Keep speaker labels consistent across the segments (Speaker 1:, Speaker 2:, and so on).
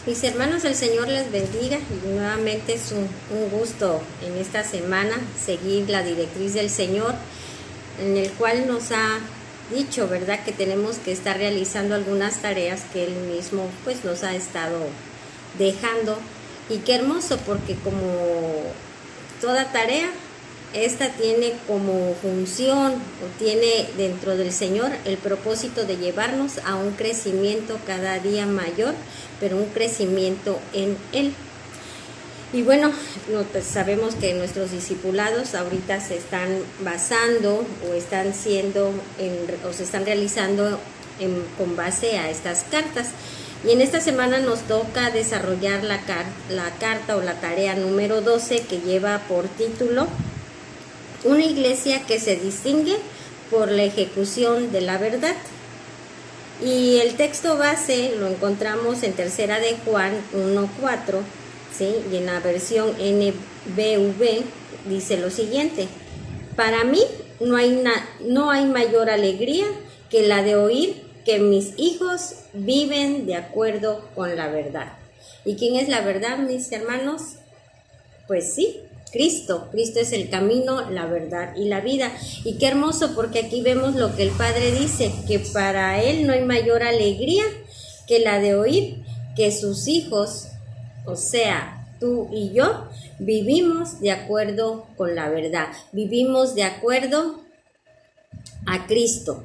Speaker 1: Mis hermanos, el Señor les bendiga y nuevamente es un gusto en esta semana seguir la directriz del Señor, en el cual nos ha dicho, ¿verdad?, que tenemos que estar realizando algunas tareas que Él mismo pues nos ha estado dejando. Y qué hermoso, porque como toda tarea, esta tiene como función o tiene dentro del Señor el propósito de llevarnos a un crecimiento cada día mayor, pero un crecimiento en Él. Y bueno, sabemos que nuestros discipulados ahorita se están basando o están siendo o se están realizando con base a estas cartas. Y en esta semana nos toca desarrollar la carta o la tarea número 12, que lleva por título Una iglesia que se distingue por la ejecución de la verdad. Y el texto base lo encontramos en Tercera de Juan 1:4, ¿sí? Y en la versión NBV dice lo siguiente: para mí no hay mayor alegría que la de oír que mis hijos viven de acuerdo con la verdad. ¿Y quién es la verdad, mis hermanos? Pues sí, Cristo. Cristo es el camino, la verdad y la vida. Y qué hermoso, porque aquí vemos lo que el Padre dice, que para Él no hay mayor alegría que la de oír que sus hijos, o sea, tú y yo, vivimos de acuerdo con la verdad. Vivimos de acuerdo a Cristo,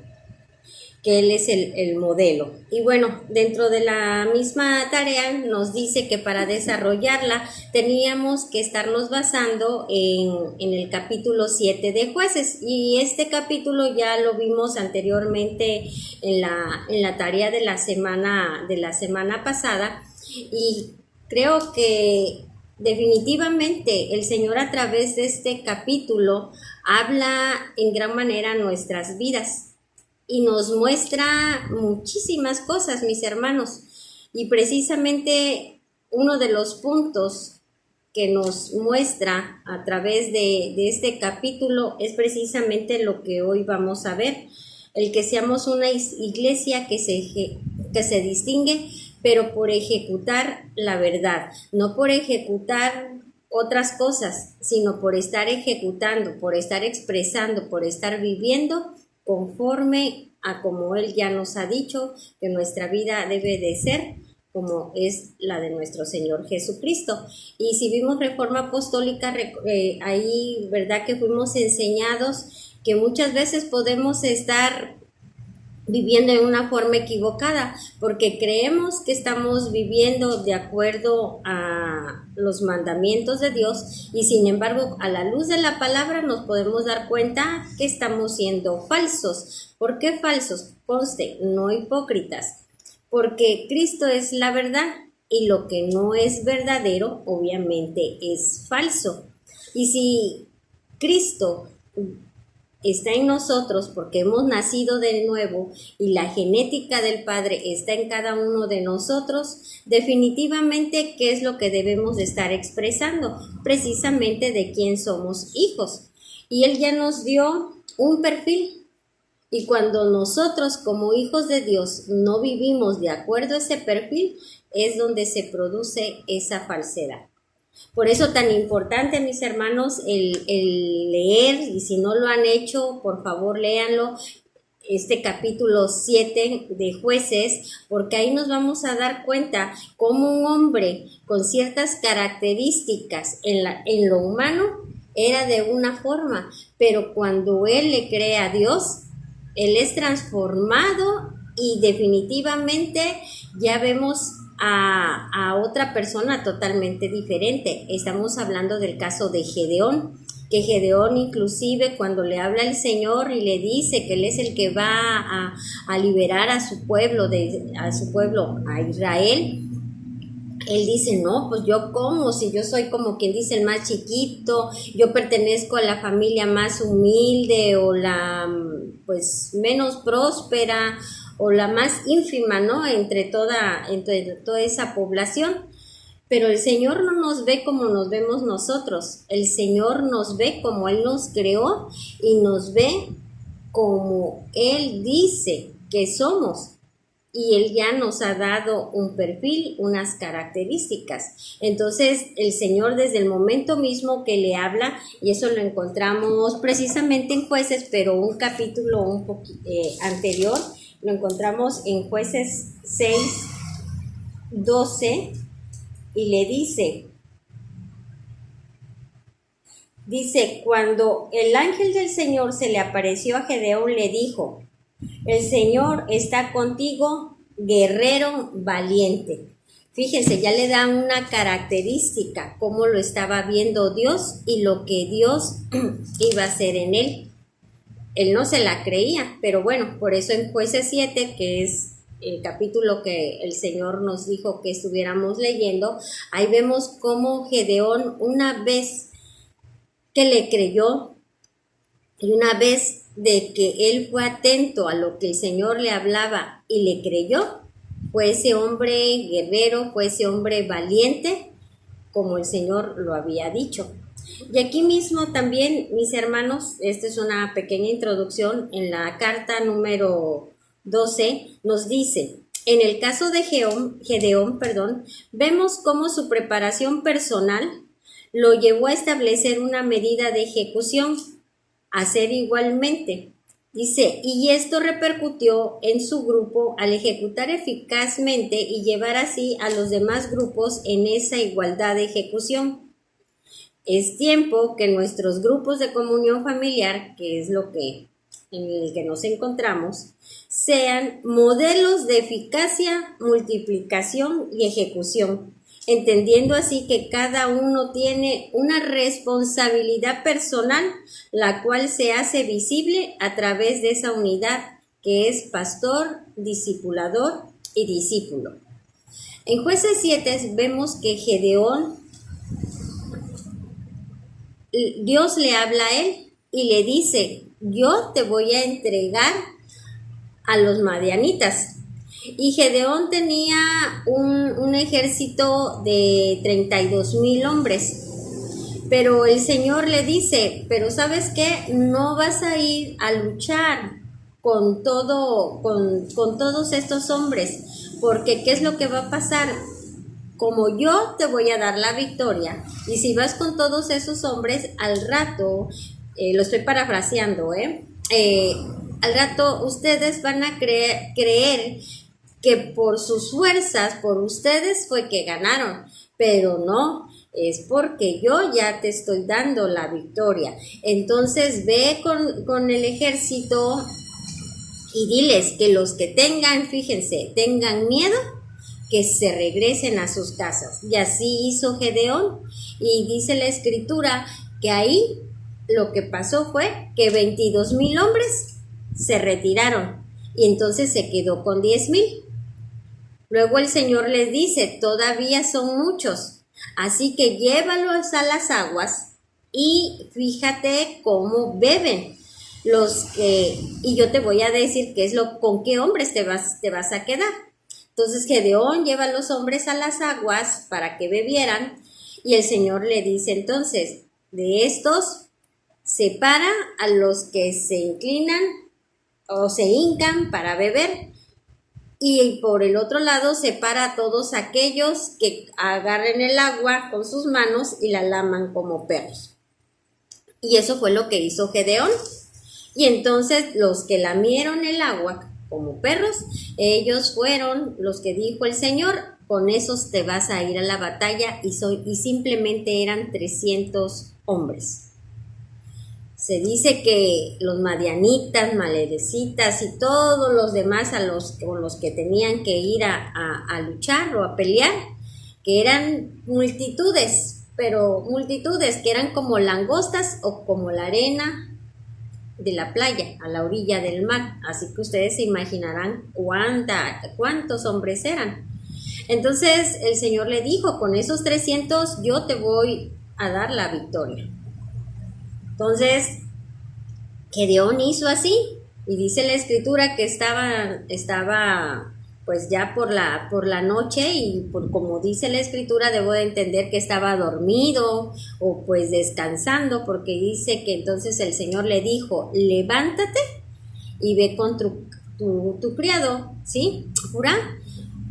Speaker 1: que Él es el modelo. Y bueno, dentro de la misma tarea nos dice que para desarrollarla teníamos que estarnos basando en el capítulo 7 de Jueces, y este capítulo ya lo vimos anteriormente en la tarea de la semana pasada, y creo que definitivamente el Señor a través de este capítulo habla en gran manera a nuestras vidas y nos muestra muchísimas cosas, mis hermanos. Y precisamente uno de los puntos que nos muestra a través de este capítulo es precisamente lo que hoy vamos a ver: el que seamos una iglesia que se distingue, pero por ejecutar la verdad, no por ejecutar otras cosas, sino por estar ejecutando, por estar expresando, por estar viviendo conforme a como Él ya nos ha dicho que nuestra vida debe de ser, como es la de nuestro Señor Jesucristo. Y si vimos Reforma Apostólica, ahí, ¿verdad?, que fuimos enseñados que muchas veces podemos estar viviendo de una forma equivocada, porque creemos que estamos viviendo de acuerdo a los mandamientos de Dios, y sin embargo, a la luz de la palabra nos podemos dar cuenta que estamos siendo falsos. ¿Por qué falsos? Conste, no hipócritas, porque Cristo es la verdad, y lo que no es verdadero obviamente es falso. Y si Cristo está en nosotros porque hemos nacido de nuevo y la genética del Padre está en cada uno de nosotros, definitivamente, ¿qué es lo que debemos de estar expresando? Precisamente de quién somos hijos. Y Él ya nos dio un perfil. Y cuando nosotros como hijos de Dios no vivimos de acuerdo a ese perfil, es donde se produce esa falsedad. Por eso tan importante, mis hermanos, el leer, y si no lo han hecho, por favor léanlo, este capítulo 7 de Jueces, porque ahí nos vamos a dar cuenta cómo un hombre con ciertas características en lo humano era de una forma, pero cuando él le cree a Dios, él es transformado y definitivamente ya vemos a otra persona totalmente diferente. Estamos hablando del caso de Gedeón, que Gedeón inclusive cuando le habla el Señor y le dice que Él es el que va a liberar a su pueblo, a Israel, él dice: no, pues yo como, si yo soy como quien dice el más chiquito, yo pertenezco a la familia más humilde o la pues menos próspera o la más ínfima, ¿no?, entre toda esa población. Pero el Señor no nos ve como nos vemos nosotros. El Señor nos ve como Él nos creó y nos ve como Él dice que somos. y Él ya nos ha dado un perfil, unas características. Entonces el Señor desde el momento mismo que le habla, y eso lo encontramos precisamente en Jueces, pero un capítulo un anterior, lo encontramos en Jueces 6:12, y le dice, cuando el ángel del Señor se le apareció a Gedeón, le dijo, el Señor está contigo, guerrero valiente. Fíjense, ya le da una característica, cómo lo estaba viendo Dios y lo que Dios iba a hacer en él. Él no se la creía, pero bueno, por eso en Jueces 7, que es el capítulo que el Señor nos dijo que estuviéramos leyendo, ahí vemos cómo Gedeón, una vez que le creyó y una vez de que él fue atento a lo que el Señor le hablaba y le creyó, fue ese hombre guerrero, fue ese hombre valiente, como el Señor lo había dicho. Y aquí mismo también, mis hermanos, esta es una pequeña introducción, en la carta número 12 nos dice, en el caso de Gedeón, vemos cómo su preparación personal lo llevó a establecer una medida de ejecución, hacer igualmente. Dice, y esto repercutió en su grupo al ejecutar eficazmente y llevar así a los demás grupos en esa igualdad de ejecución. Es tiempo que nuestros grupos de comunión familiar, que es lo que en el que nos encontramos, sean modelos de eficacia, multiplicación y ejecución, entendiendo así que cada uno tiene una responsabilidad personal, la cual se hace visible a través de esa unidad que es pastor, discipulador y discípulo. En Jueces 7 vemos que Gedeón, Dios le habla a él y le dice, yo te voy a entregar a los madianitas. Y Gedeón tenía un ejército de 32,000 hombres. Pero el Señor le dice, pero ¿sabes qué? No vas a ir a luchar con todos estos hombres, porque ¿qué es lo que va a pasar? Como yo te voy a dar la victoria, y si vas con todos esos hombres, al rato, lo estoy parafraseando, al rato ustedes van a creer que por sus fuerzas, por ustedes fue que ganaron, pero no, es porque yo ya te estoy dando la victoria. Entonces ve con el ejército y diles que los que tengan miedo, que se regresen a sus casas. Y así hizo Gedeón, y dice la escritura que ahí lo que pasó fue que 22,000 hombres se retiraron, y entonces se quedó con 10,000. Luego el Señor les dice, todavía son muchos, así que llévalos a las aguas y fíjate cómo beben y yo te voy a decir con qué hombres te vas a quedar. Entonces Gedeón lleva a los hombres a las aguas para que bebieran, y el Señor le dice entonces, de estos separa a los que se inclinan o se hincan para beber, y por el otro lado separa a todos aquellos que agarren el agua con sus manos y la laman como perros. Y eso fue lo que hizo Gedeón. Y entonces los que lamieron el agua como perros, ellos fueron los que dijo el Señor, con esos te vas a ir a la batalla, y simplemente eran 300 hombres. Se dice que los madianitas, maledecitas y todos los demás con los que tenían que ir a luchar o a pelear, que eran multitudes, pero multitudes que eran como langostas o como la arena de la playa a la orilla del mar. Así que ustedes se imaginarán cuántos hombres eran. Entonces el Señor le dijo, con esos 300 yo te voy a dar la victoria. Entonces Gedeón hizo así, y dice la escritura que estaba pues ya por la noche, y como dice la escritura debo de entender que estaba dormido o pues descansando, porque dice que entonces el Señor le dijo, levántate y ve tu criado, ¿sí? Jurá.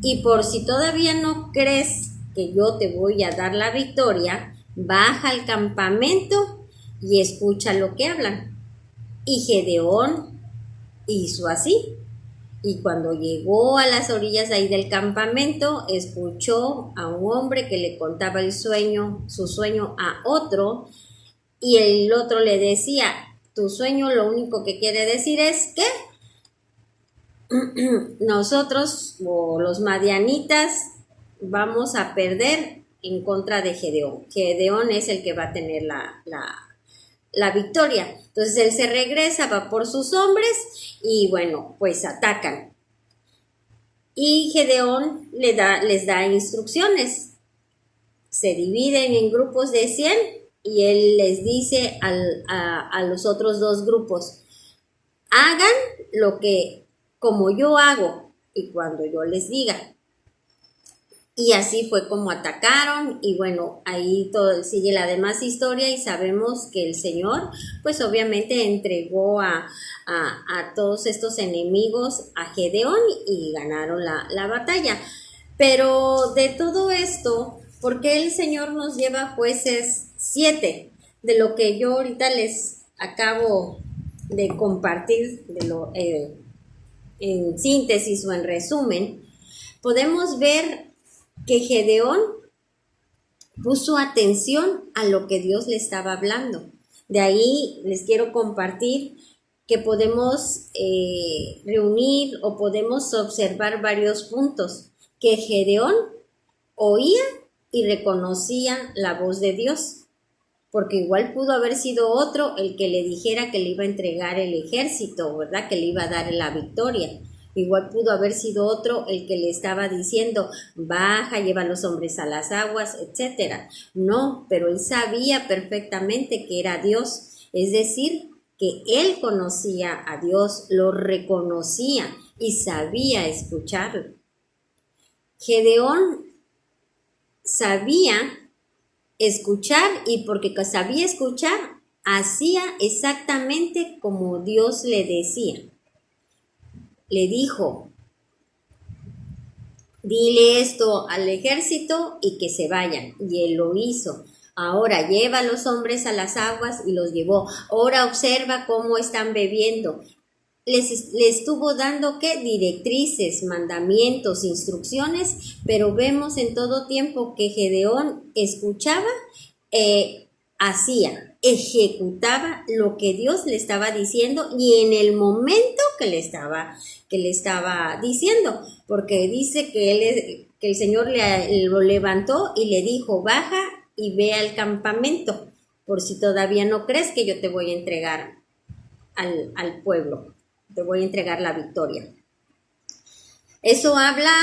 Speaker 1: Y por si todavía no crees que yo te voy a dar la victoria, baja al campamento y escucha lo que hablan. Y Gedeón hizo así. Y cuando llegó a las orillas ahí del campamento, escuchó a un hombre que le contaba su sueño a otro, y el otro le decía, tu sueño lo único que quiere decir es que nosotros o los madianitas vamos a perder en contra de Gedeón. Gedeón es el que va a tener la victoria. Entonces él se regresa, va por sus hombres y bueno, pues atacan. Y Gedeón les da instrucciones. Se dividen en grupos de 100 y él les dice a los otros dos grupos, hagan lo que como yo hago y cuando yo les diga. Y así fue como atacaron y bueno, ahí todo sigue la demás historia y sabemos que el Señor pues obviamente entregó a todos estos enemigos a Gedeón y ganaron la batalla. Pero de todo esto, ¿por qué el Señor nos lleva a Jueces 7? De lo que yo ahorita les acabo de compartir en síntesis o en resumen, podemos ver que Gedeón puso atención a lo que Dios le estaba hablando. De ahí les quiero compartir que podemos reunir o podemos observar varios puntos. Que Gedeón oía y reconocía la voz de Dios, porque igual pudo haber sido otro el que le dijera que le iba a entregar el ejército, ¿verdad? Que le iba a dar la victoria. Igual pudo haber sido otro el que le estaba diciendo, baja, lleva a los hombres a las aguas, etc. No, pero él sabía perfectamente que era Dios, es decir, que él conocía a Dios, lo reconocía y sabía escucharlo. Gedeón sabía escuchar y porque sabía escuchar, hacía exactamente como Dios le decía. Le dijo, dile esto al ejército y que se vayan. Y él lo hizo. Ahora lleva a los hombres a las aguas y los llevó. Ahora observa cómo están bebiendo. Les estuvo dando ¿qué? Directrices, mandamientos, instrucciones, pero vemos en todo tiempo que Gedeón escuchaba, hacía, ejecutaba lo que Dios le estaba diciendo y en el momento que le estaba diciendo, porque dice que el Señor lo levantó y le dijo, baja y ve al campamento, por si todavía no crees que yo te voy a entregar al pueblo. Te voy a entregar la victoria. Eso habla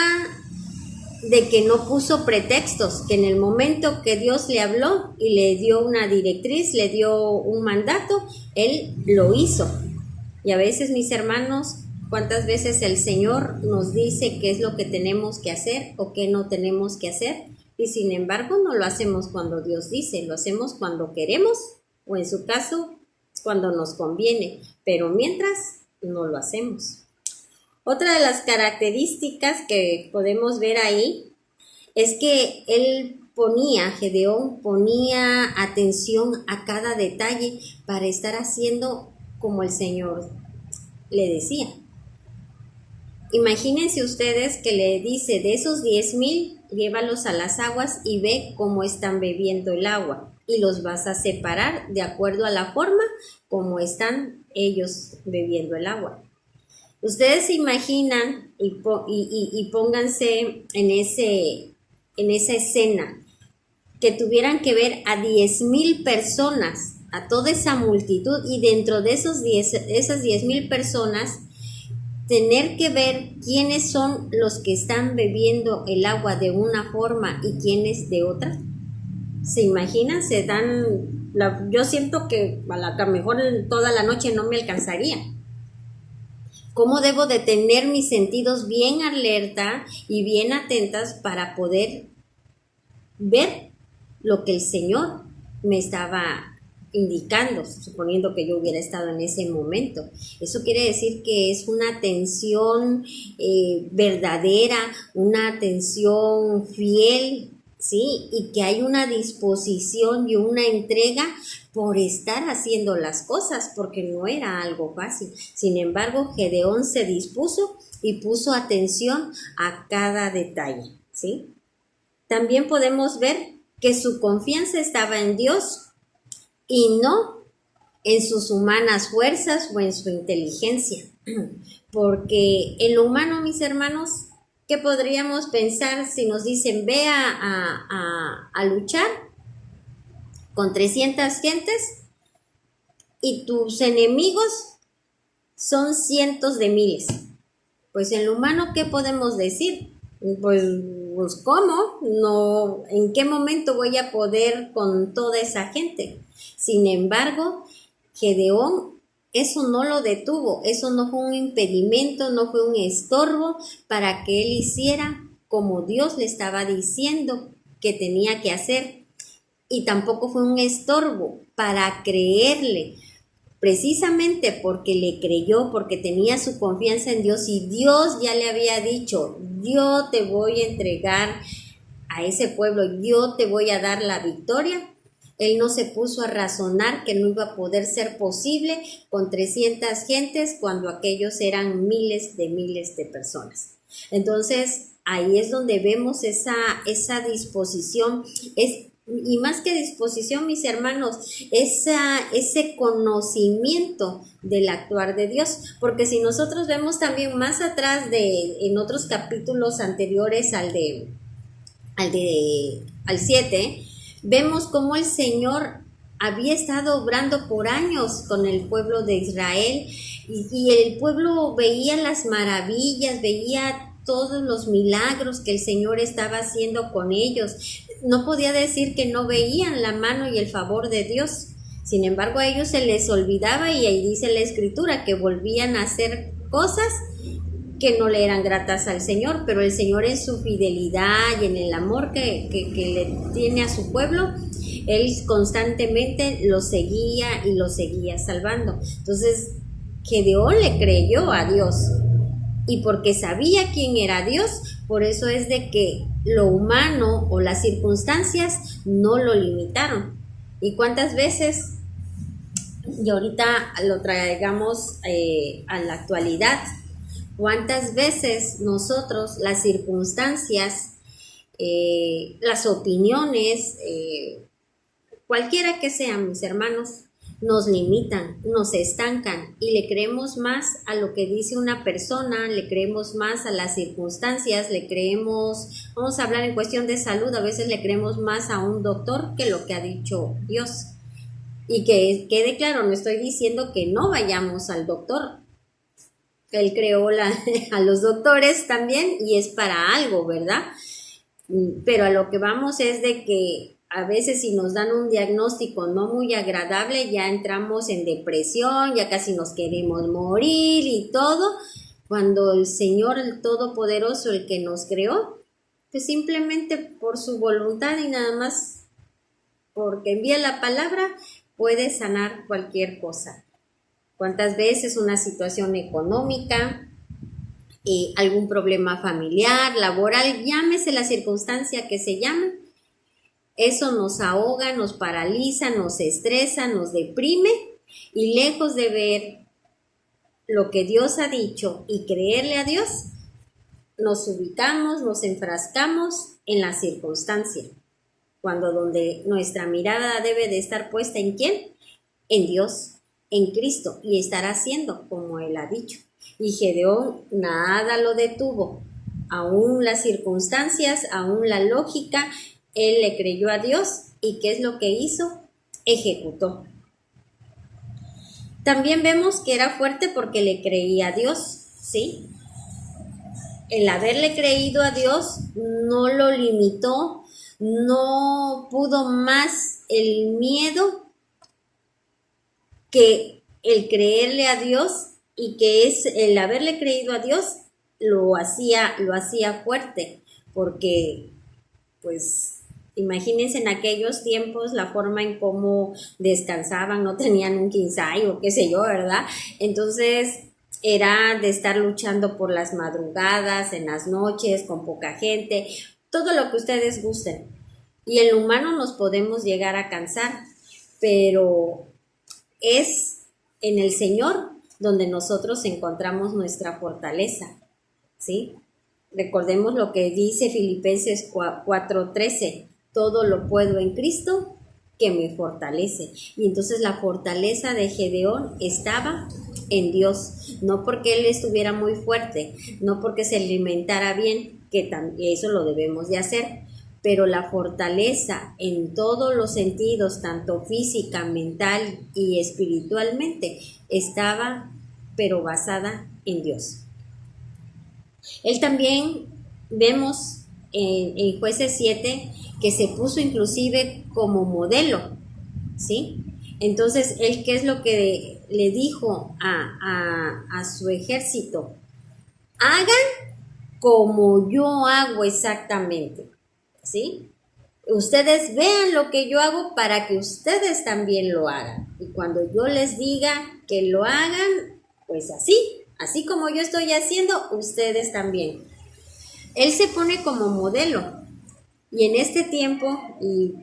Speaker 1: de que no puso pretextos, que en el momento que Dios le habló y le dio una directriz, le dio un mandato, él lo hizo. Y a veces, mis hermanos, ¿cuántas veces el Señor nos dice qué es lo que tenemos que hacer o qué no tenemos que hacer? Y sin embargo, no lo hacemos cuando Dios dice, lo hacemos cuando queremos o en su caso, cuando nos conviene. Pero mientras no lo hacemos. Otra de las características que podemos ver ahí es que Gedeón ponía atención a cada detalle para estar haciendo como el Señor le decía. Imagínense ustedes que le dice, de esos 10,000, llévalos a las aguas y ve cómo están bebiendo el agua y los vas a separar de acuerdo a la forma como están ellos bebiendo el agua. Ustedes se imaginan y pónganse en esa escena, que tuvieran que ver a 10,000 personas, a toda esa multitud, y dentro de esas 10,000 personas, tener que ver quiénes son los que están bebiendo el agua de una forma y quiénes de otra. ¿Se imaginan? Yo siento que a lo mejor toda la noche no me alcanzaría. ¿Cómo debo de tener mis sentidos bien alerta y bien atentas para poder ver lo que el Señor me estaba indicando, suponiendo que yo hubiera estado en ese momento. Eso quiere decir que es una atención verdadera, una atención fiel, ¿sí? Y que hay una disposición y una entrega por estar haciendo las cosas, porque no era algo fácil. Sin embargo, Gedeón se dispuso y puso atención a cada detalle, ¿sí? También podemos ver que su confianza estaba en Dios y no en sus humanas fuerzas o en su inteligencia. Porque en lo humano, mis hermanos, ¿qué podríamos pensar si nos dicen ve a luchar con 300 gentes y tus enemigos son cientos de miles? Pues en lo humano, ¿qué podemos decir? Pues ¿cómo? No, ¿en qué momento voy a poder con toda esa gente? Sin embargo, Gedeón eso no lo detuvo, eso no fue un impedimento, no fue un estorbo para que él hiciera como Dios le estaba diciendo que tenía que hacer. Y tampoco fue un estorbo para creerle, precisamente porque le creyó, porque tenía su confianza en Dios y Dios ya le había dicho, yo te voy a entregar a ese pueblo, yo te voy a dar la victoria. Él no se puso a razonar que no iba a poder ser posible con 300 gentes cuando aquellos eran miles de personas. Entonces, ahí es donde vemos esa disposición, y más que disposición, mis hermanos, ese conocimiento del actuar de Dios, porque si nosotros vemos también más atrás en otros capítulos anteriores al 7, vemos cómo el Señor había estado obrando por años con el pueblo de Israel y el pueblo veía las maravillas, veía todos los milagros que el Señor estaba haciendo con ellos. No podía decir que no veían la mano y el favor de Dios. Sin embargo, a ellos se les olvidaba y ahí dice la Escritura que volvían a hacer cosas que no le eran gratas al Señor, pero el Señor en su fidelidad y en el amor que le tiene a su pueblo, Él constantemente lo seguía y lo seguía salvando. Entonces, Gedeón le creyó a Dios y porque sabía quién era Dios, por eso es de que lo humano o las circunstancias no lo limitaron. ¿Y cuántas veces? Y ahorita lo traigamos a la actualidad. ¿Cuántas veces nosotros, las circunstancias, las opiniones, cualquiera que sean, mis hermanos, nos limitan, nos estancan y le creemos más a lo que dice una persona, le creemos más a las circunstancias, le creemos, vamos a hablar en cuestión de salud, a veces le creemos más a un doctor que lo que ha dicho Dios. Y que quede claro, no estoy diciendo que no vayamos al doctor. Él creó a los doctores también y es para algo, ¿verdad? Pero a lo que vamos es de que a veces si nos dan un diagnóstico no muy agradable, ya entramos en depresión, ya casi nos queremos morir y todo, cuando el Señor, el Todopoderoso, el que nos creó, pues simplemente por su voluntad y nada más porque envía la palabra, puede sanar cualquier cosa. ¿Cuántas veces una situación económica, algún problema familiar, laboral, llámese la circunstancia que se llame, eso nos ahoga, nos paraliza, nos estresa, nos deprime y lejos de ver lo que Dios ha dicho y creerle a Dios, nos ubicamos, nos enfrascamos en la circunstancia, cuando donde nuestra mirada debe de estar puesta ¿en quién? En Dios, en Cristo, y estar haciendo como Él ha dicho. Y Gedeón nada lo detuvo, aún las circunstancias, aún la lógica, él le creyó a Dios y ¿qué es lo que hizo? Ejecutó. También vemos que era fuerte porque le creía a Dios, ¿sí? El haberle creído a Dios no lo limitó, no pudo más el miedo que el creerle a Dios, y que es el haberle creído a Dios lo hacía fuerte, porque pues Imagínense en aquellos tiempos la forma en cómo descansaban, no tenían un quinzay o qué sé yo, ¿verdad? Entonces era de estar luchando por las madrugadas, en las noches, con poca gente, todo lo que ustedes gusten. Y en lo humano nos podemos llegar a cansar, pero es en el Señor donde nosotros encontramos nuestra fortaleza, ¿sí? Recordemos lo que dice Filipenses 4:13, todo lo puedo en Cristo que me fortalece. Y entonces la fortaleza de Gedeón estaba en Dios, no porque él estuviera muy fuerte, no porque se alimentara bien, que eso lo debemos de hacer, pero la fortaleza en todos los sentidos, tanto física, mental y espiritualmente, estaba pero basada en Dios. Él también vemos en Jueces 7 que se puso inclusive como modelo, ¿sí? Entonces, él, ¿qué es lo que le dijo a su ejército? Hagan como yo hago exactamente, ¿sí? Ustedes vean lo que yo hago para que ustedes también lo hagan. Y cuando yo les diga que lo hagan, pues así como yo estoy haciendo, ustedes también. Él se pone como modelo. Y en este tiempo, y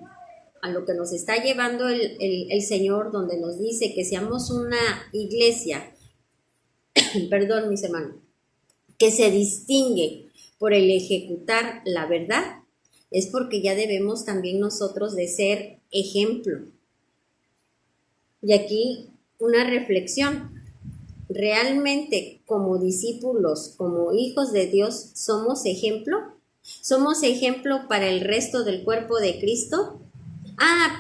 Speaker 1: a lo que nos está llevando el Señor, donde nos dice que seamos una iglesia, perdón mis hermanos, que se distingue por el ejecutar la verdad, es porque ya debemos también nosotros de ser ejemplo. Y aquí una reflexión. ¿Realmente como discípulos, como hijos de Dios, somos ejemplo? ¿Somos ejemplo para el resto del cuerpo de Cristo?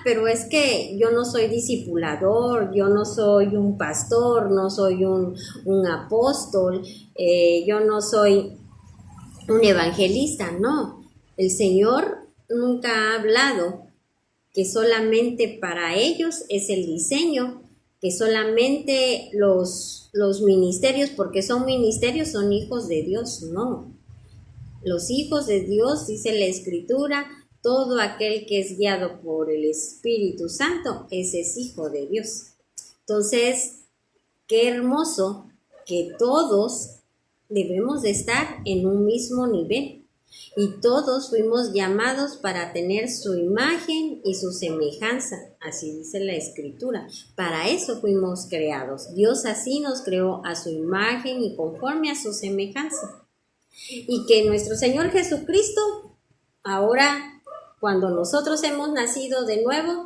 Speaker 1: Pero es que yo no soy discipulador, yo no soy un pastor, no soy un apóstol, yo no soy un evangelista, no. El Señor nunca ha hablado que solamente para ellos es el diseño, que solamente los ministerios, porque son ministerios, son hijos de Dios, no. Los hijos de Dios, dice la Escritura, todo aquel que es guiado por el Espíritu Santo, ese es hijo de Dios. Entonces, qué hermoso que todos debemos de estar en un mismo nivel. Y todos fuimos llamados para tener su imagen y su semejanza, así dice la Escritura. Para eso fuimos creados. Dios así nos creó a su imagen y conforme a su semejanza. Y que nuestro Señor Jesucristo, ahora cuando nosotros hemos nacido de nuevo,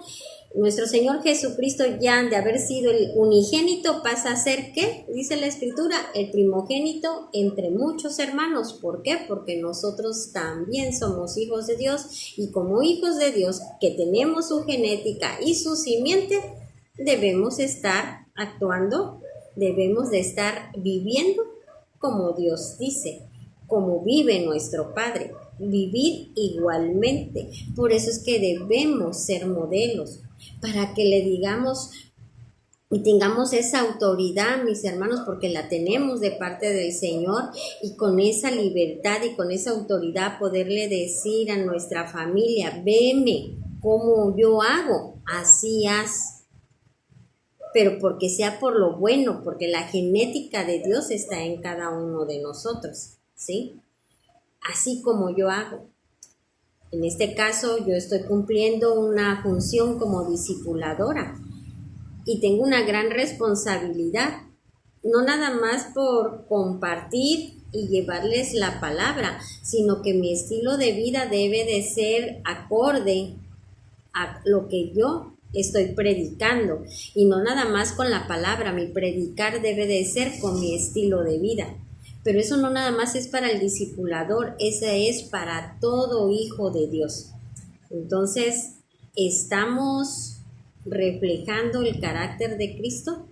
Speaker 1: nuestro Señor Jesucristo ya de haber sido el unigénito pasa a ser, ¿qué? Dice la Escritura, el primogénito entre muchos hermanos. ¿Por qué? Porque nosotros también somos hijos de Dios y como hijos de Dios que tenemos su genética y su simiente, debemos estar actuando, debemos de estar viviendo como Dios dice, como vive nuestro Padre, vivir igualmente. Por eso es que debemos ser modelos, para que le digamos y tengamos esa autoridad, mis hermanos, porque la tenemos de parte del Señor, y con esa libertad y con esa autoridad poderle decir a nuestra familia, veme como yo hago, así haz. Pero porque sea por lo bueno, porque la genética de Dios está en cada uno de nosotros, ¿sí? Así como yo hago. En este caso, yo estoy cumpliendo una función como discipuladora y tengo una gran responsabilidad, no nada más por compartir y llevarles la palabra, sino que mi estilo de vida debe de ser acorde a lo que yo estoy predicando, y no nada más con la palabra. Mi predicar debe de ser con mi estilo de vida. Pero eso no nada más es para el discipulador, esa es para todo hijo de Dios. Entonces, ¿estamos reflejando el carácter de Cristo?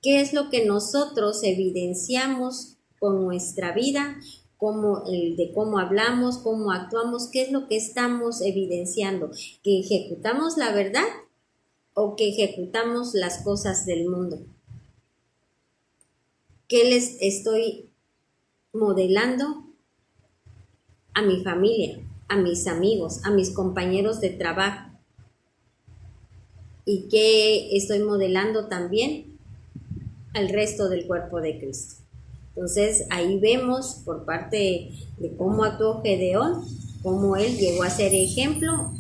Speaker 1: ¿Qué es lo que nosotros evidenciamos con nuestra vida? De cómo hablamos, cómo actuamos, ¿qué es lo que estamos evidenciando? ¿Que ejecutamos la verdad o que ejecutamos las cosas del mundo? ¿Qué les estoy modelando a mi familia? a mis amigos, a mis compañeros de trabajo. ¿Y qué estoy modelando también? Al resto del cuerpo de Cristo. Entonces ahí vemos por parte de cómo actuó Gedeón, cómo él llegó a ser ejemplo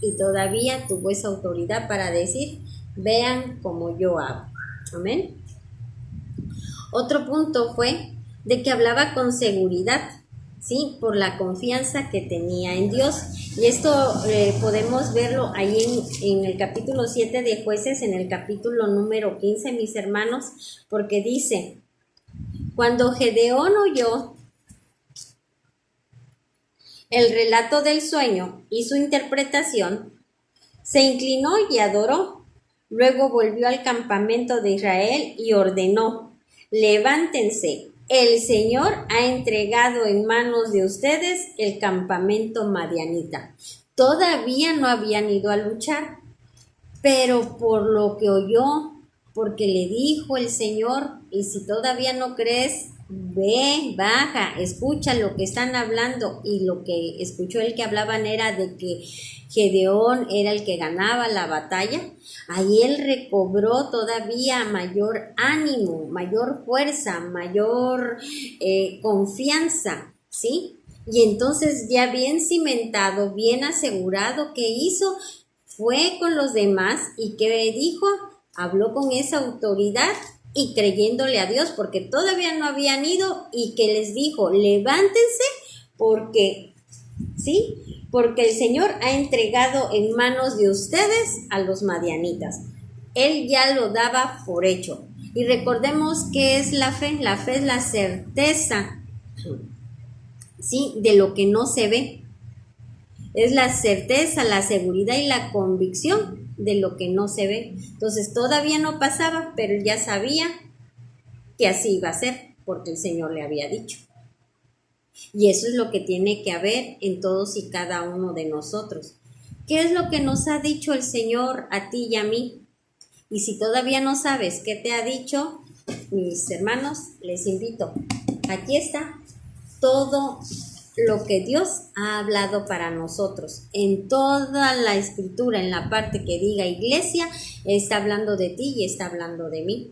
Speaker 1: y todavía tuvo esa autoridad para decir, vean cómo yo hago. Amén. Otro punto fue de que hablaba con seguridad, ¿sí? Por la confianza que tenía en Dios. Y esto podemos verlo ahí en el capítulo 7 de Jueces, en el capítulo número 15, mis hermanos, porque dice, cuando Gedeón oyó el relato del sueño y su interpretación, se inclinó y adoró. Luego volvió al campamento de Israel y ordenó, levántense, el Señor ha entregado en manos de ustedes el campamento madianita. Todavía no habían ido a luchar, pero por lo que oyó, porque le dijo el Señor, y si todavía no crees, ve, baja, escucha lo que están hablando. Y lo que escuchó el que hablaban era de que Gedeón era el que ganaba la batalla. Ahí él recobró todavía mayor ánimo, mayor fuerza, mayor confianza, ¿sí? Y entonces ya bien cimentado, bien asegurado, ¿qué hizo? Fue con los demás y ¿qué dijo? Habló con esa autoridad y creyéndole a Dios, porque todavía no habían ido, y que les dijo, levántense porque, ¿sí? Porque el Señor ha entregado en manos de ustedes a los madianitas. Él ya lo daba por hecho. Y recordemos que es la fe. La fe es la certeza, ¿sí? De lo que no se ve. Es la certeza, la seguridad y la convicción de lo que no se ve. Entonces todavía no pasaba, pero él ya sabía que así iba a ser, porque el Señor le había dicho. Y eso es lo que tiene que haber en todos y cada uno de nosotros. ¿Qué es lo que nos ha dicho el Señor a ti y a mí? Y si todavía no sabes qué te ha dicho, mis hermanos, les invito. Aquí está todo lo que Dios ha hablado para nosotros. En toda la escritura, en la parte que diga iglesia, está hablando de ti y está hablando de mí.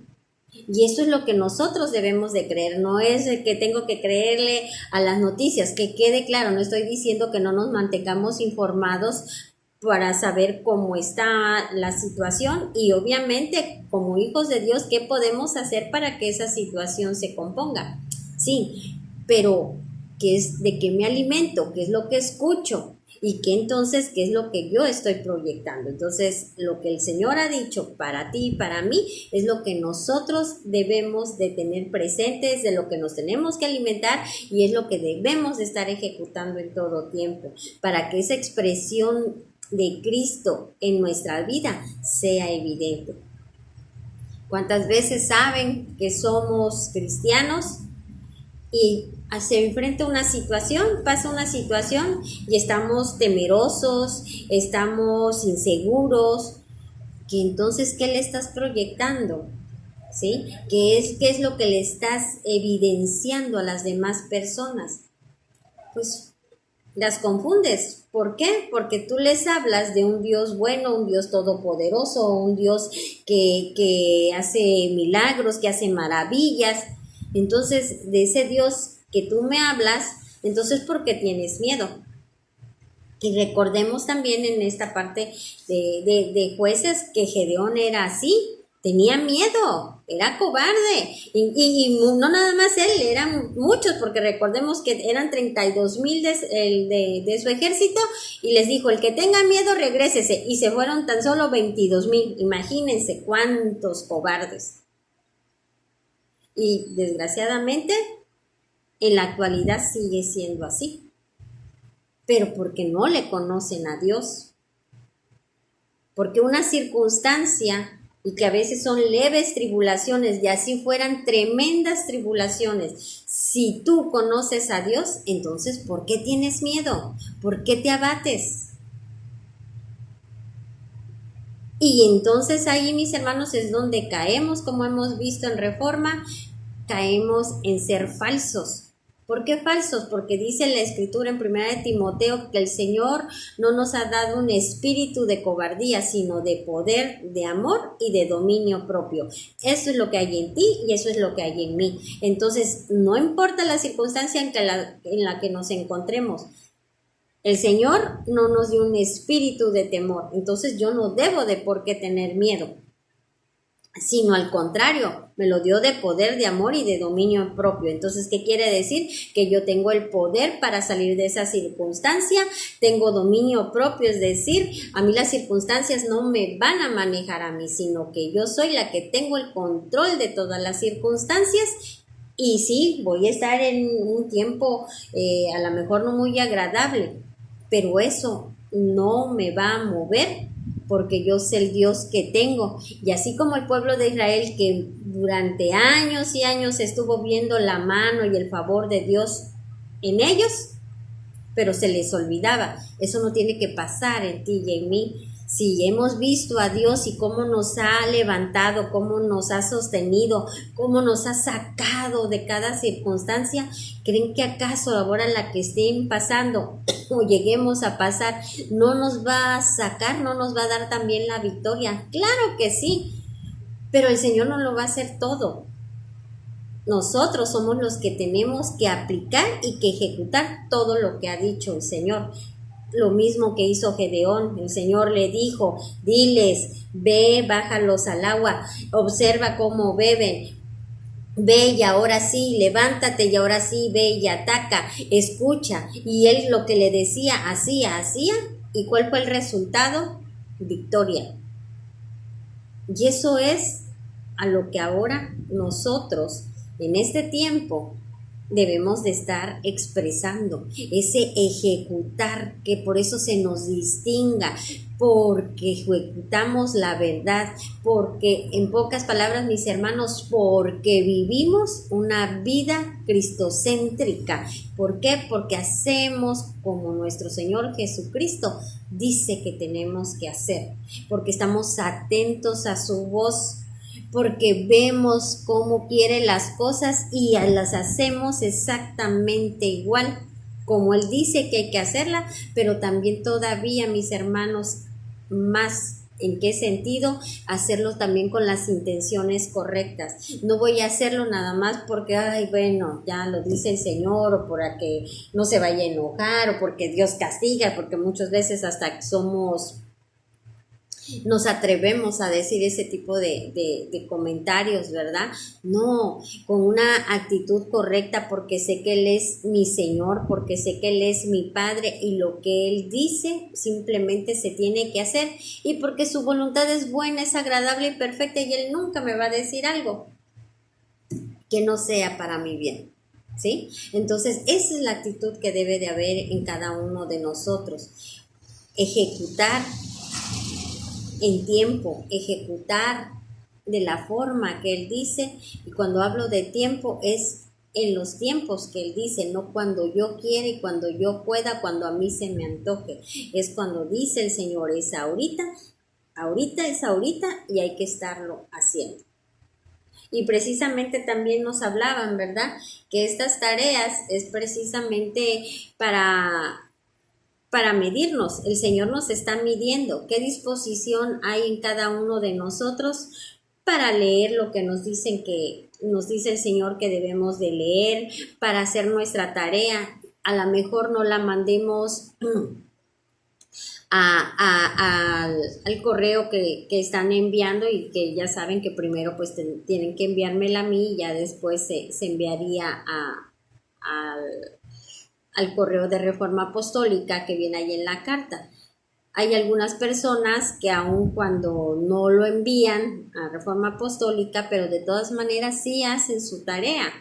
Speaker 1: Y eso es lo que nosotros debemos de creer. No es que tengo que creerle a las noticias, que quede claro. No estoy diciendo que no nos mantengamos informados para saber cómo está la situación y obviamente como hijos de Dios, ¿qué podemos hacer para que esa situación se componga? Sí, pero ¿qué es de qué me alimento? ¿Qué es lo que escucho? Y qué entonces, ¿qué es lo que yo estoy proyectando? Entonces, lo que el Señor ha dicho para ti y para mí es lo que nosotros debemos de tener presentes, de lo que nos tenemos que alimentar y es lo que debemos de estar ejecutando en todo tiempo para que esa expresión de Cristo en nuestra vida sea evidente. ¿Cuántas veces saben que somos cristianos y se enfrenta una situación, pasa una situación y estamos temerosos, estamos inseguros? Que entonces, ¿qué le estás proyectando? ¿Sí? ¿Qué es lo que le estás evidenciando a las demás personas? Pues las confundes. ¿Por qué? Porque tú les hablas de un Dios bueno, un Dios todopoderoso, un Dios que hace milagros, que hace maravillas. Entonces, de ese Dios que tú me hablas, entonces, ¿por qué tienes miedo? Y recordemos también en esta parte de Jueces que Gedeón era así, tenía miedo, era cobarde. Y no nada más él, eran muchos, porque recordemos que eran 32,000 de su ejército, y les dijo, el que tenga miedo, regrésese. Y se fueron tan solo 22,000. Imagínense cuántos cobardes. Y desgraciadamente, en la actualidad sigue siendo así. Pero porque no le conocen a Dios. Porque una circunstancia, y que a veces son leves tribulaciones, y así fueran tremendas tribulaciones, si tú conoces a Dios, entonces ¿por qué tienes miedo? ¿Por qué te abates? Y entonces ahí, mis hermanos, es donde caemos, como hemos visto en Reforma, caemos en ser falsos. ¿Por qué falsos? Porque dice la Escritura en 1 de Timoteo que el Señor no nos ha dado un espíritu de cobardía, sino de poder, de amor y de dominio propio. Eso es lo que hay en ti y eso es lo que hay en mí. Entonces, no importa la circunstancia en la que nos encontremos, el Señor no nos dio un espíritu de temor. Entonces, yo no debo de por qué tener miedo, sino al contrario, me lo dio de poder, de amor y de dominio propio. Entonces, ¿qué quiere decir? Que yo tengo el poder para salir de esa circunstancia, tengo dominio propio, es decir, a mí las circunstancias no me van a manejar a mí, sino que yo soy la que tengo el control de todas las circunstancias. Y sí, voy a estar en un tiempo a lo mejor no muy agradable, pero eso no me va a mover, porque yo sé el Dios que tengo. Y así como el pueblo de Israel, que durante años y años estuvo viendo la mano y el favor de Dios en ellos, pero se les olvidaba. Eso no tiene que pasar en ti y en mí. Si hemos visto a Dios y cómo nos ha levantado, cómo nos ha sostenido, cómo nos ha sacado de cada circunstancia, ¿creen que acaso ahora la que estén pasando o lleguemos a pasar no nos va a sacar, no nos va a dar también la victoria? Claro que sí, pero el Señor no lo va a hacer todo. Nosotros somos los que tenemos que aplicar y que ejecutar todo lo que ha dicho el Señor. Lo mismo que hizo Gedeón, el Señor le dijo, diles, ve, bájalos al agua, observa cómo beben, ve y ahora sí, levántate y ahora sí, ve y ataca, escucha. Y él lo que le decía, hacía, ¿y cuál fue el resultado? Victoria. Y eso es a lo que ahora nosotros, en este tiempo, debemos de estar expresando, ese ejecutar, que por eso se nos distinga, porque ejecutamos la verdad, porque en pocas palabras, mis hermanos, porque vivimos una vida cristocéntrica. ¿Por qué? Porque hacemos como nuestro Señor Jesucristo dice que tenemos que hacer, porque estamos atentos a su voz, porque vemos cómo quiere las cosas y las hacemos exactamente igual como Él dice que hay que hacerla, pero también todavía, mis hermanos, más. ¿En qué sentido? Hacerlo también con las intenciones correctas. No voy a hacerlo nada más porque, ay, bueno, ya lo dice el Señor, o para que no se vaya a enojar, o porque Dios castiga, porque muchas veces hasta nos atrevemos a decir ese tipo de comentarios, ¿verdad? No, con una actitud correcta, porque sé que Él es mi Señor, porque sé que Él es mi Padre y lo que Él dice simplemente se tiene que hacer, y porque su voluntad es buena, es agradable y perfecta, y Él nunca me va a decir algo que no sea para mi bien, ¿sí? Entonces, esa es la actitud que debe de haber en cada uno de nosotros. Ejecutar en tiempo, ejecutar de la forma que Él dice, y cuando hablo de tiempo es en los tiempos que Él dice, no cuando yo quiera y cuando yo pueda, cuando a mí se me antoje, es cuando dice el Señor, es ahorita, ahorita es ahorita y hay que estarlo haciendo. Y precisamente también nos hablaban, ¿verdad? Que estas tareas es precisamente para medirnos. El Señor nos está midiendo qué disposición hay en cada uno de nosotros para leer lo que nos dice el Señor que debemos de leer, para hacer nuestra tarea. A lo mejor no la mandemos al correo que están enviando, y que ya saben que primero pues tienen que enviármela a mí, y ya después se enviaría al correo de Reforma Apostólica que viene ahí en la carta. Hay algunas personas que aun cuando no lo envían a Reforma Apostólica, pero de todas maneras sí hacen su tarea.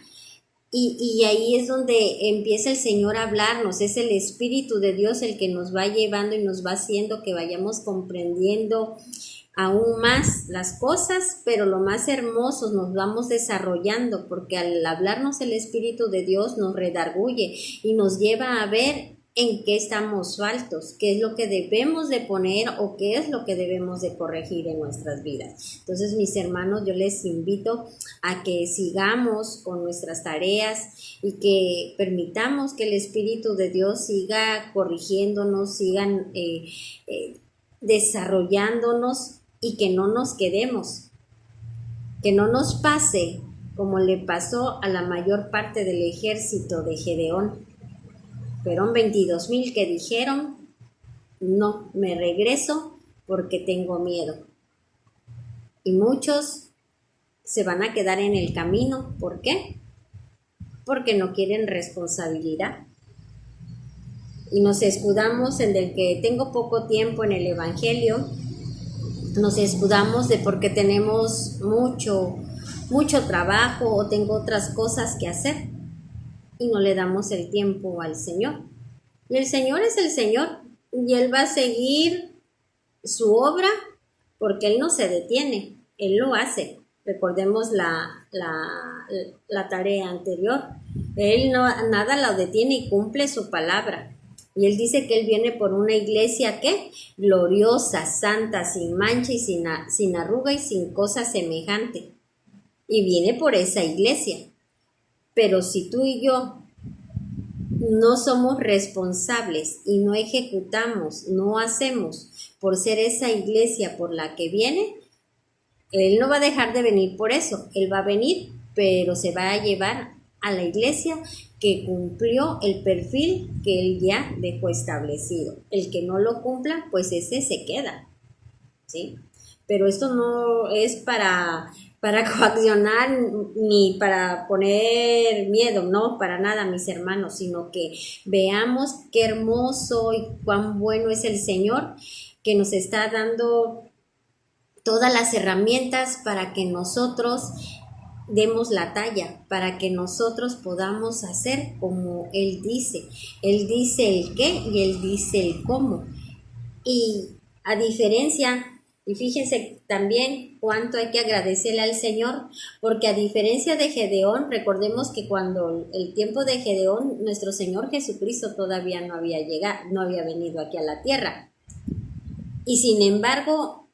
Speaker 1: Y ahí es donde empieza el Señor a hablarnos. Es el Espíritu de Dios el que nos va llevando y nos va haciendo que vayamos comprendiendo aún más las cosas, pero lo más hermoso, nos vamos desarrollando, porque al hablarnos el Espíritu de Dios nos redarguye y nos lleva a ver en qué estamos faltos, qué es lo que debemos de poner o qué es lo que debemos de corregir en nuestras vidas. Entonces, mis hermanos, yo les invito a que sigamos con nuestras tareas y que permitamos que el Espíritu de Dios siga corrigiéndonos, sigan desarrollándonos y que no nos quedemos, que no nos pase como le pasó a la mayor parte del ejército de Gedeón. Fueron 22,000 que dijeron, no, me regreso porque tengo miedo. Y muchos se van a quedar en el camino. ¿Por qué? Porque no quieren responsabilidad. Y nos escudamos en el que tengo poco tiempo en el Evangelio, nos escudamos de porque tenemos mucho trabajo o tengo otras cosas que hacer. Y no le damos el tiempo al Señor. Y el Señor es el Señor y Él va a seguir su obra porque Él no se detiene, Él lo hace. Recordemos la tarea anterior. Él nada lo detiene y cumple su palabra. Y Él dice que Él viene por una iglesia, ¿qué? Gloriosa, santa, sin mancha y sin arruga y sin cosa semejante. Y viene por esa iglesia. Pero si tú y yo no somos responsables y no ejecutamos, no hacemos por ser esa iglesia por la que viene, Él no va a dejar de venir por eso. Él va a venir, pero se va a llevar a la iglesia que cumplió el perfil que Él ya dejó establecido. El que no lo cumpla, pues ese se queda, ¿sí? Pero esto no es para coaccionar ni para poner miedo, no, para nada, mis hermanos, sino que veamos qué hermoso y cuán bueno es el Señor que nos está dando todas las herramientas para que nosotros demos la talla, para que nosotros podamos hacer como Él dice. Él dice el qué y Él dice el cómo. Y a diferencia, y fíjense también cuánto hay que agradecerle al Señor, porque a diferencia de Gedeón, recordemos que cuando el tiempo de Gedeón, nuestro Señor Jesucristo todavía no había llegado, no había venido aquí a la tierra. Y sin embargo,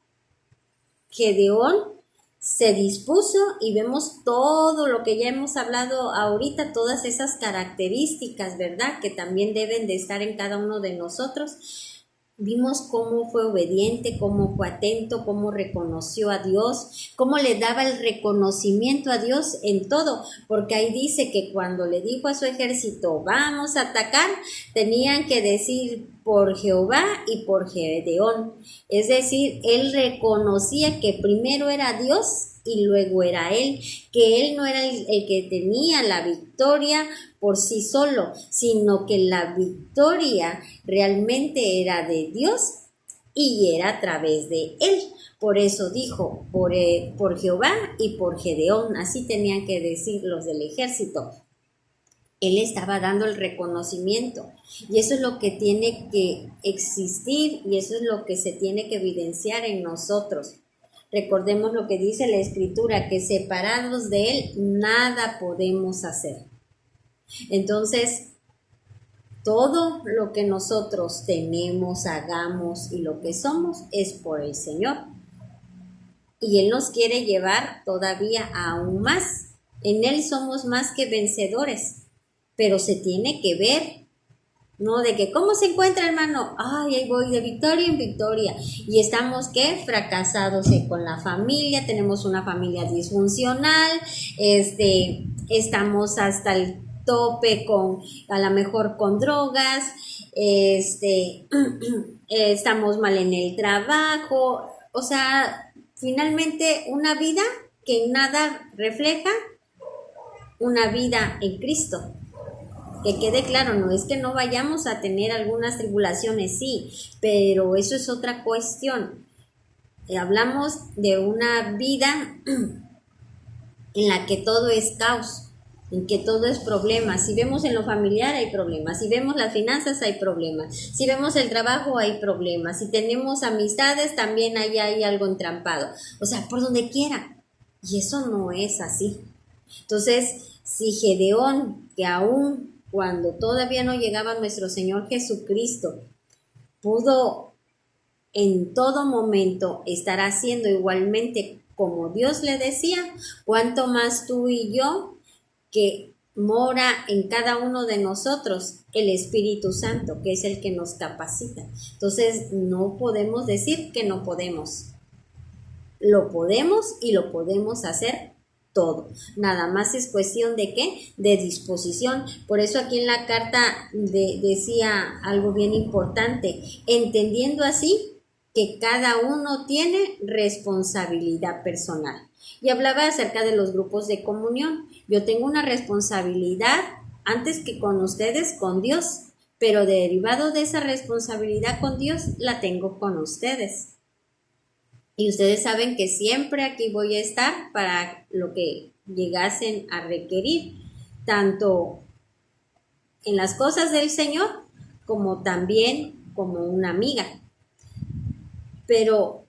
Speaker 1: Gedeón se dispuso y vemos todo lo que ya hemos hablado ahorita, todas esas características, ¿verdad? Que también deben de estar en cada uno de nosotros. Vimos cómo fue obediente, cómo fue atento, cómo reconoció a Dios, cómo le daba el reconocimiento a Dios en todo, porque ahí dice que cuando le dijo a su ejército, vamos a atacar, tenían que decir por Jehová y por Gedeón. Es decir, él reconocía que primero era Dios y luego era él, que él no era el que tenía la victoria por sí solo, sino que la victoria realmente era de Dios y era a través de él. Por eso dijo, por Jehová y por Gedeón, así tenían que decir los del ejército. Él estaba dando el reconocimiento y eso es lo que tiene que existir y eso es lo que se tiene que evidenciar en nosotros. Recordemos lo que dice la Escritura, que separados de Él nada podemos hacer. Entonces, todo lo que nosotros tenemos, hagamos y lo que somos es por el Señor. Y Él nos quiere llevar todavía aún más. En Él somos más que vencedores, pero se tiene que ver, ¿no? De que, ¿cómo se encuentra, hermano? Ay, ahí voy de victoria en victoria. Y estamos, ¿qué? Fracasados con la familia, tenemos una familia disfuncional, estamos hasta el tope a lo mejor con drogas, estamos mal en el trabajo, o sea, finalmente una vida que nada refleja una vida en Cristo. Que quede claro, no es que no vayamos a tener algunas tribulaciones, sí, pero eso es otra cuestión. Hablamos de una vida en la que todo es caos, en que todo es problema. Si vemos en lo familiar hay problemas, si vemos las finanzas hay problemas, si vemos el trabajo hay problemas, si tenemos amistades también hay algo entrampado, o sea, por donde quiera, y eso no es así. Entonces, si Gedeón, que aún cuando todavía no llegaba nuestro Señor Jesucristo, pudo en todo momento estar haciendo igualmente como Dios le decía, cuánto más tú y yo, que mora en cada uno de nosotros el Espíritu Santo, que es el que nos capacita. Entonces no podemos decir que no podemos. Lo podemos y lo podemos hacer todo. Nada más es cuestión de ¿qué? De disposición. Por eso aquí en la carta decía algo bien importante, entendiendo así que cada uno tiene responsabilidad personal. Y hablaba acerca de los grupos de comunión. Yo tengo una responsabilidad antes que con ustedes, con Dios, pero derivado de esa responsabilidad con Dios, la tengo con ustedes. Y ustedes saben que siempre aquí voy a estar para lo que llegasen a requerir, tanto en las cosas del Señor como también como una amiga. Pero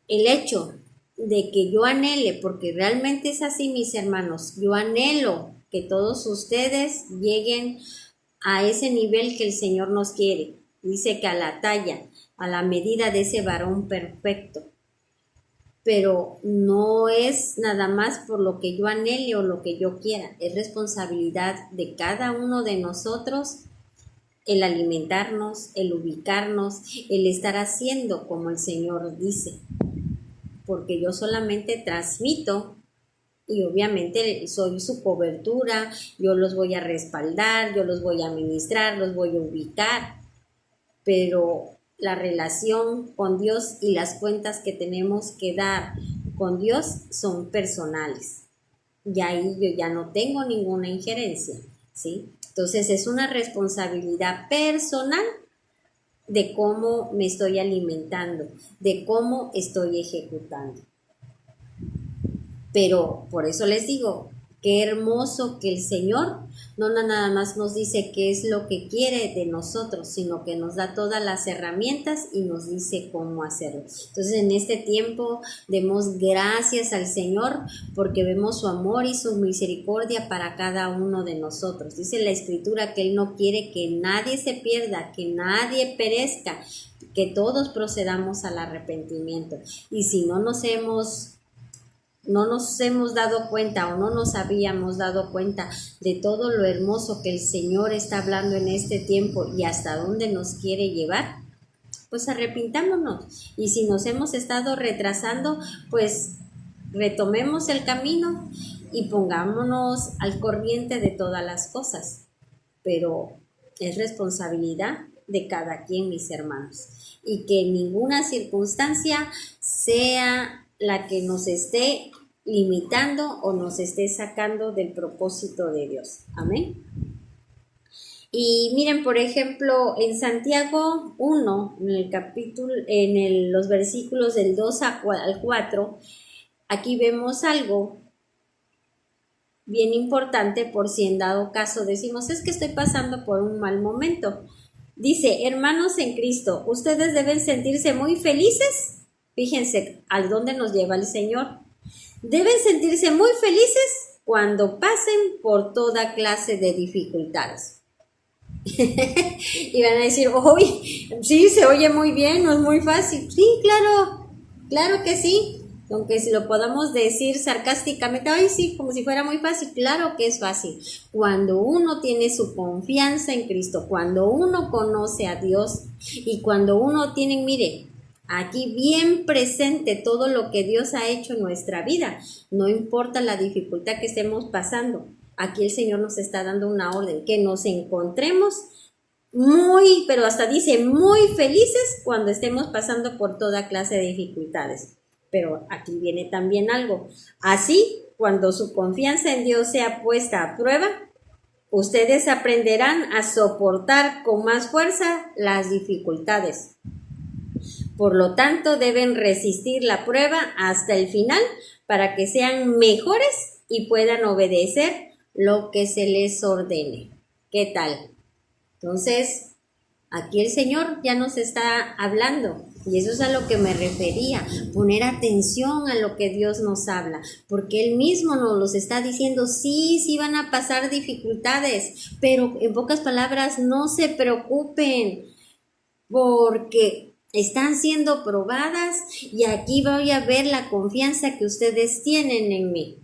Speaker 1: el hecho de que yo anhele, porque realmente es así, mis hermanos, yo anhelo que todos ustedes lleguen a ese nivel que el Señor nos quiere. Dice que a la talla, a la medida de ese varón perfecto. Pero no es nada más por lo que yo anhele o lo que yo quiera, es responsabilidad de cada uno de nosotros el alimentarnos, el ubicarnos, el estar haciendo como el Señor dice. Porque yo solamente transmito y obviamente soy su cobertura, yo los voy a respaldar, yo los voy a ministrar, los voy a ubicar, pero la relación con Dios y las cuentas que tenemos que dar con Dios son personales. Y ahí yo ya no tengo ninguna injerencia, ¿sí? Entonces es una responsabilidad personal de cómo me estoy alimentando, de cómo estoy ejecutando. Pero por eso les digo, qué hermoso que el Señor no nada más nos dice qué es lo que quiere de nosotros, sino que nos da todas las herramientas y nos dice cómo hacerlo. Entonces en este tiempo demos gracias al Señor porque vemos su amor y su misericordia para cada uno de nosotros. Dice la Escritura que Él no quiere que nadie se pierda, que nadie perezca, que todos procedamos al arrepentimiento. Y si no nos hemos dado cuenta o no nos habíamos dado cuenta de todo lo hermoso que el Señor está hablando en este tiempo y hasta dónde nos quiere llevar, pues arrepintámonos. Y si nos hemos estado retrasando, pues retomemos el camino y pongámonos al corriente de todas las cosas. Pero es responsabilidad de cada quien, mis hermanos. Y que ninguna circunstancia sea la que nos esté limitando o nos esté sacando del propósito de Dios. Amén. Y miren, por ejemplo, en Santiago 1, en el capítulo, los versículos del 2 al 4, aquí vemos algo bien importante por si en dado caso decimos, es que estoy pasando por un mal momento. Dice, hermanos en Cristo, ustedes deben sentirse muy felices. Fíjense a dónde nos lleva el Señor. Deben sentirse muy felices cuando pasen por toda clase de dificultades. Y van a decir, uy, sí, se oye muy bien, no es muy fácil. Sí, claro que sí. Aunque si lo podamos decir sarcásticamente, ay, sí, como si fuera muy fácil. Claro que es fácil. Cuando uno tiene su confianza en Cristo, cuando uno conoce a Dios y cuando uno tiene, mire, aquí bien presente todo lo que Dios ha hecho en nuestra vida. No importa la dificultad que estemos pasando. Aquí el Señor nos está dando una orden, que nos encontremos muy, pero hasta dice muy felices cuando estemos pasando por toda clase de dificultades. Pero aquí viene también algo. Así, cuando su confianza en Dios sea puesta a prueba, ustedes aprenderán a soportar con más fuerza las dificultades. Por lo tanto, deben resistir la prueba hasta el final para que sean mejores y puedan obedecer lo que se les ordene. ¿Qué tal? Entonces, Aquí el Señor ya nos está hablando y eso es a lo que me refería, poner atención a lo que Dios nos habla, porque Él mismo nos los está diciendo, sí, sí van a pasar dificultades, pero en pocas palabras, no se preocupen, porque están siendo probadas y aquí voy a ver la confianza que ustedes tienen en mí.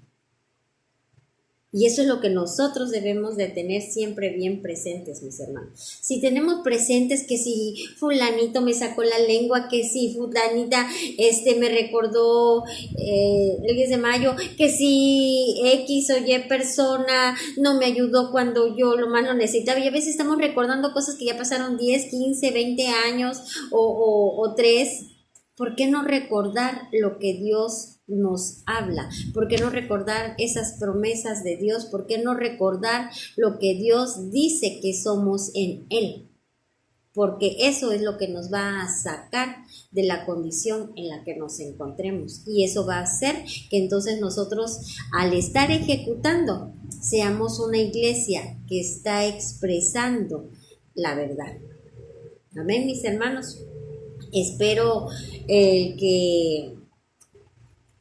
Speaker 1: Y eso es lo que nosotros debemos de tener siempre bien presentes, mis hermanos. Si tenemos presentes que si fulanito me sacó la lengua, que si fulanita me recordó el 10 de mayo, que si X o Y persona no me ayudó cuando yo lo más lo necesitaba. Y a veces estamos recordando cosas que ya pasaron 10, 15, 20 años o 3. ¿Por qué no recordar lo que Dios nos habla? ¿Por qué no recordar esas promesas de Dios? ¿Por qué no recordar lo que Dios dice que somos en Él? Porque eso es lo que nos va a sacar de la condición en la que nos encontremos. Y eso va a hacer que entonces nosotros, al estar ejecutando, seamos una iglesia que está expresando la verdad. Amén, mis hermanos. Espero que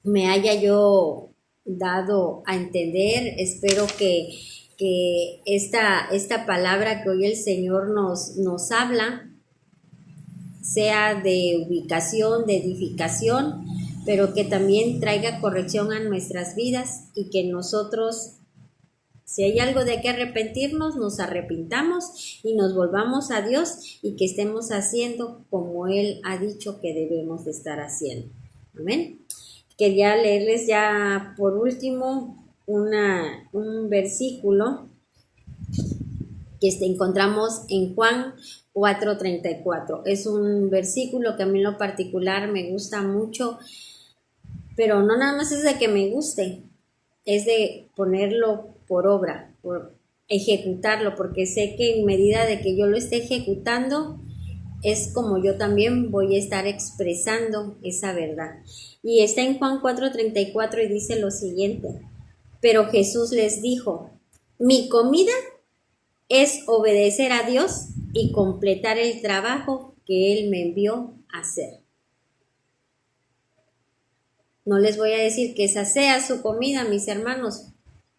Speaker 1: me haya yo dado a entender, espero que esta palabra que hoy el Señor nos habla sea de ubicación, de edificación, pero que también traiga corrección a nuestras vidas y que nosotros, si hay algo de que arrepentirnos, nos arrepintamos y nos volvamos a Dios y que estemos haciendo como Él ha dicho que debemos de estar haciendo. Amén. Quería leerles ya por último un versículo que encontramos en Juan 4:34. Es un versículo que a mí en lo particular me gusta mucho, pero no nada más es de que me guste, es de ponerlo por obra, por ejecutarlo, porque sé que en medida de que yo lo esté ejecutando, es como yo también voy a estar expresando esa verdad. Y está en Juan 4:34 y dice lo siguiente: pero Jesús les dijo, mi comida es obedecer a Dios y completar el trabajo que Él me envió a hacer. No les voy a decir que esa sea su comida, mis hermanos,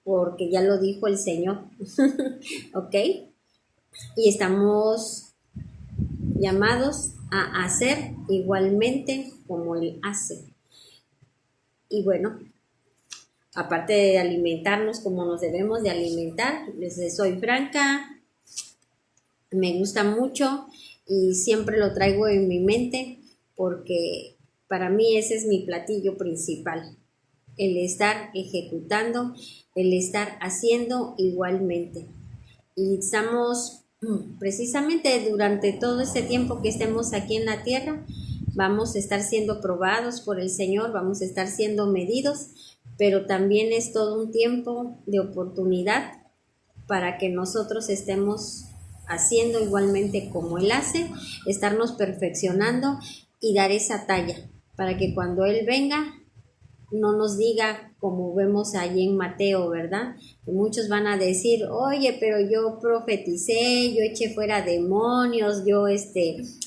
Speaker 1: porque ya lo dijo el Señor. ¿Ok? Y estamos llamados a hacer igualmente como Él hace. Y bueno, aparte de alimentarnos como nos debemos de alimentar, les soy franca, me gusta mucho y siempre lo traigo en mi mente porque para mí ese es mi platillo principal, el estar ejecutando, el estar haciendo igualmente. Y estamos precisamente durante todo este tiempo que estemos aquí en la tierra, vamos a estar siendo probados por el Señor, vamos a estar siendo medidos, pero también es todo un tiempo de oportunidad para que nosotros estemos haciendo igualmente como Él hace, estarnos perfeccionando y dar esa talla, para que cuando Él venga no nos diga como vemos allí en Mateo, ¿verdad? Que muchos van a decir, oye, pero yo profeticé, yo eché fuera demonios, yo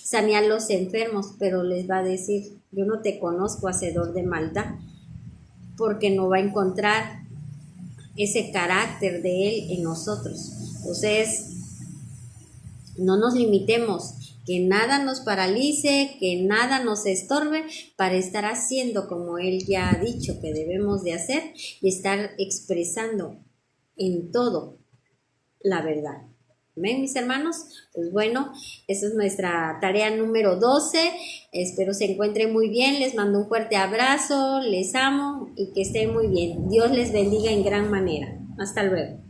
Speaker 1: sané a los enfermos, pero les va a decir, yo no te conozco, hacedor de maldad, porque no va a encontrar ese carácter de Él en nosotros. Entonces, no nos limitemos, que nada nos paralice, que nada nos estorbe para estar haciendo como Él ya ha dicho que debemos de hacer y estar expresando en todo la verdad. ¿Ven, mis hermanos? Pues bueno, esa es nuestra tarea número 12. Espero se encuentren muy bien. Les mando un fuerte abrazo, les amo y que estén muy bien. Dios les bendiga en gran manera. Hasta luego.